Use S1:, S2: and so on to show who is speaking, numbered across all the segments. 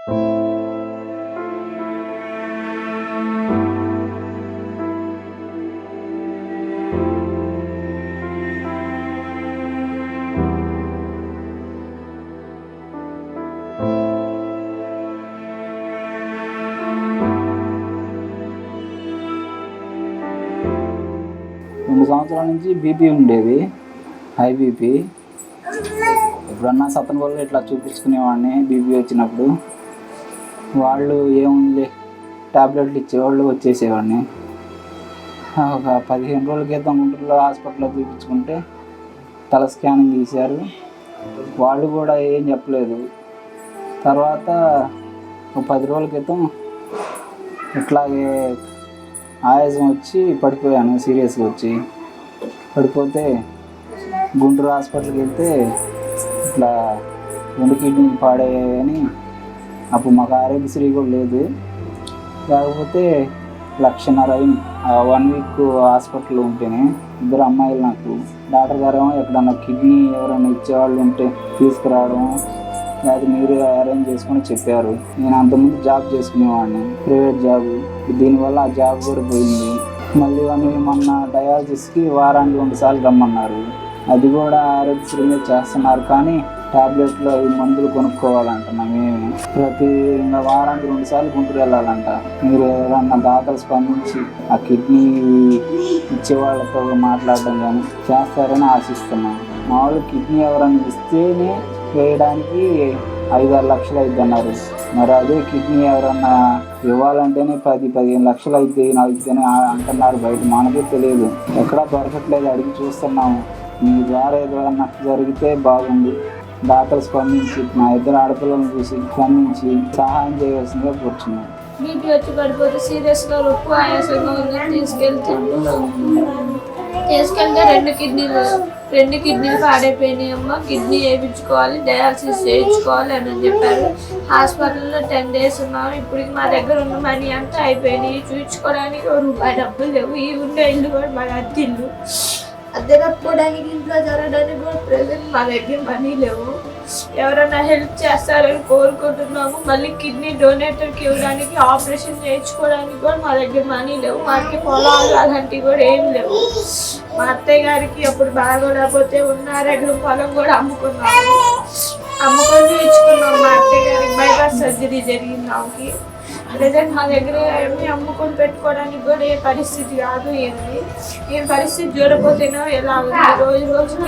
S1: రెండు సంవత్సరాల నుంచి బీపీ ఉండేది, హై బీపీ. ఎప్పుడన్నా సతన్ వాళ్ళు ఇట్లా చూపించుకునేవాడిని. బీపీ వచ్చినప్పుడు వాళ్ళు ఏముంది ట్యాబ్లెట్లు ఇచ్చేవాళ్ళు, వచ్చేసేవాడిని. ఒక 15 రోజుల క్రితం గుంటూరులో హాస్పిటల్లో చూపించుకుంటే తల స్కానింగ్ తీశారు. వాళ్ళు కూడా ఏం చెప్పలేదు. తర్వాత ఒక 10 రోజుల క్రితం ఇట్లాగే ఆయాసం వచ్చి పడిపోయాను, సీరియస్గా వచ్చి పడిపోతే గుంటూరు హాస్పిటల్కి వెళ్తే ఇట్లా 2 కిడ్నీలు పాడయ్యాయని. అప్పుడు మాకు ఆరోగ్యశ్రీ కూడా లేదు, లేకపోతే 1,50,000 అయింది. 1 వీక్ హాస్పిటల్లో ఉంటేనే. 2 అమ్మాయిలు నాకు. డాక్టర్ గారేమో ఎక్కడన్నా కిడ్నీ ఎవరైనా ఇచ్చేవాళ్ళు ఉంటే తీసుకురావడం, లేదా మీరు అరేంజ్ చేసుకొని చెప్పారు. నేను అంతకుముందు జాబ్ చేసుకునేవాడిని, ప్రైవేట్ జాబ్. దీనివల్ల ఆ జాబ్ కూడా పోయింది. మళ్ళీ మొన్న డయాలసిస్కి వారానికి 2 సార్లు రమ్మన్నారు. అది కూడా ఆరోగ్యశ్రీ మీద చేస్తున్నారు, కానీ ట్యాబ్లెట్లు అవి మందులు కొనుక్కోవాలంట. మేమే ఇంకా వారానికి 2 సార్లు గుంటూరు వెళ్ళాలంట. మీరు ఎవరన్నా దాతలు స్పందించి ఆ కిడ్నీ ఇచ్చే వాళ్ళతో మాట్లాడడం కానీ చేస్తారని ఆశిస్తున్నాను. మామూలు కిడ్నీ ఎవరైనా ఇస్తేనే వేయడానికి 5-6 లక్షలు అవుతుంది అన్నారు. మరి అదే కిడ్నీ ఎవరన్నా ఇవ్వాలంటేనే 10-15 లక్షలు అవుతుంది అంటున్నారు బయట. మనకే తెలియదు, ఎక్కడా దొరకట్లేదు. అడిగి చూస్తున్నాము. మీ ద్వారా ఏదైనా జరిగితే బాగుంది. దాతలు స్పందించి నా 2 ఆడపిల్లలను చూసి స్పందించి సహాయం చేయవలసిందిగా కూర్చున్నాను.
S2: బీపీ వచ్చి పడిపోతే సీరియస్గా రొప్పు ఆయాసంగా ఉందని తీసుకెళ్తే 2 కిడ్నీలు పాడైపోయినాయి అమ్మ, కిడ్నీ వేయించుకోవాలి, డయాలసిస్ చేయించుకోవాలి అని చెప్పారు. హాస్పిటల్లో 10 days ఉన్నాము. ఇప్పటికి మా దగ్గర ఉన్న మనీ అంతా అయిపోయినాయి. చూయించుకోవడానికి ₹1 డబ్బులు లేవు. ఈ ఉండే ఇల్లు కూడా మా అద్దిల్లు, అద్దె కట్టుకోవడానికి, ఇంట్లో జరగడానికి కూడా ప్రెజెంట్ మా దగ్గర మనీ లేవు. ఎవరైనా హెల్ప్ చేస్తారని కోరుకుంటున్నాము. మళ్ళీ కిడ్నీ డొనేటర్కి ఇవ్వడానికి, ఆపరేషన్ చేయించుకోవడానికి కూడా మా దగ్గర మనీ లేవు. మాకు పొలాలు అలాంటివి కూడా ఏం లేవు. మా అత్తయ్య గారికి అప్పుడు బాగోలేకపోతే ఉన్న 6 ఎకరం పొలం కూడా అమ్ముకున్నాము. అమ్ముకొని ఇచ్చుకున్నాము. మా అత్తయ్య గారికి బైపాస్ సర్జరీ జరిగింది. ఆమెకి ప్రజెంట్ మా దగ్గర ఏమి అమ్ముకొని పెట్టుకోవడానికి కూడా ఏ పరిస్థితి కాదు. ఏం పరిస్థితి చూడకపోతేనో ఎలా ఉంది. రోజుకి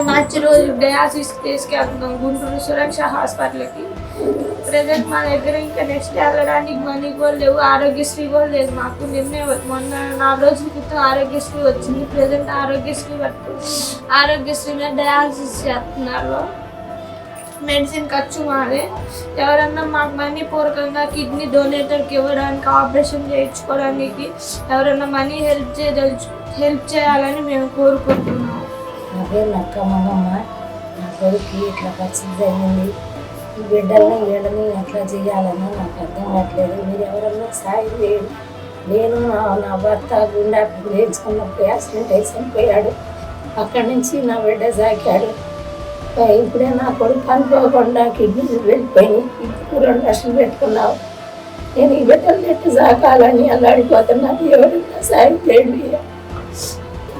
S2: మార్చి రోజు డయాలసిస్ తీసుకెళ్తున్నాం గుంటూరు సురక్ష హాస్పిటల్కి. ప్రజెంట్ మా దగ్గర ఇంకా నెక్స్ట్ వెళ్ళడానికి మనీ కూడా లేవు. ఆరోగ్యశ్రీ కూడా లేదు మాకు. మొన్న 4 రోజుల క్రితం ఆరోగ్యశ్రీ వచ్చింది. ప్రజెంట్ ఆరోగ్యశ్రీ మీద డయాలసిస్ చేస్తున్నారు. మెడిసిన్ ఖర్చు మాదే. ఎవరన్నా మాకు మనీ పూర్వకంగా కిడ్నీ డొనేటర్కి ఇవ్వడానికి, ఆపరేషన్ చేయించుకోవడానికి ఎవరన్నా మనీ హెల్ప్ చేయాలని మేము కోరుకుంటున్నాము.
S3: అదే నక్కమ్మమ్మ, నా కొడుకు ఇట్లా పరిస్థితి జరిగింది. ఈ బిడ్డల్ని వీళ్ళని ఎట్లా చేయాలని నాకు అర్థం కావట్లేదు. మీరు ఎవరన్నా సాయం చేయండి. నేను నా భర్త గుండె వేయించుకున్నప్పుడు యాక్సిడెంట్ అయి చనిపోయాడు. అక్కడి నుంచి నా బిడ్డ సాకాడు. ఇప్పుడే నా కొడుకు అనుకోకుండా కిడ్నీలు వెళ్ళిపోయినాయి. ఇప్పుడు 2 లక్షలు పెట్టుకున్నావు. నేను ఈ బిడ్డలు ఎట్టు సాకాలని అల్లాడిపోతున్నాను. ఎవరైనా సాయం చేయండి.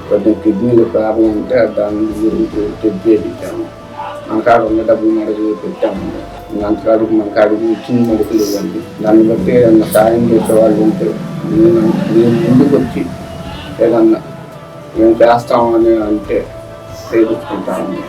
S4: కొద్ది కిడ్నీలు ప్రాబ్లం ఉంటే దాని గురించి చెక్ చేయించాము. మన కాడ ఉన్న డబ్బులు మెడకు పెట్టాము. మన కాడికి ఇచ్చిన మెడకులు ఇవ్వండి. దాన్ని బట్టి ఏదన్నా సాయం చేసే వాళ్ళు ఉంటే మేము ముందుకు వచ్చి ఏదన్నా మేము చేస్తామని అంటే చేయించుకుంటాము.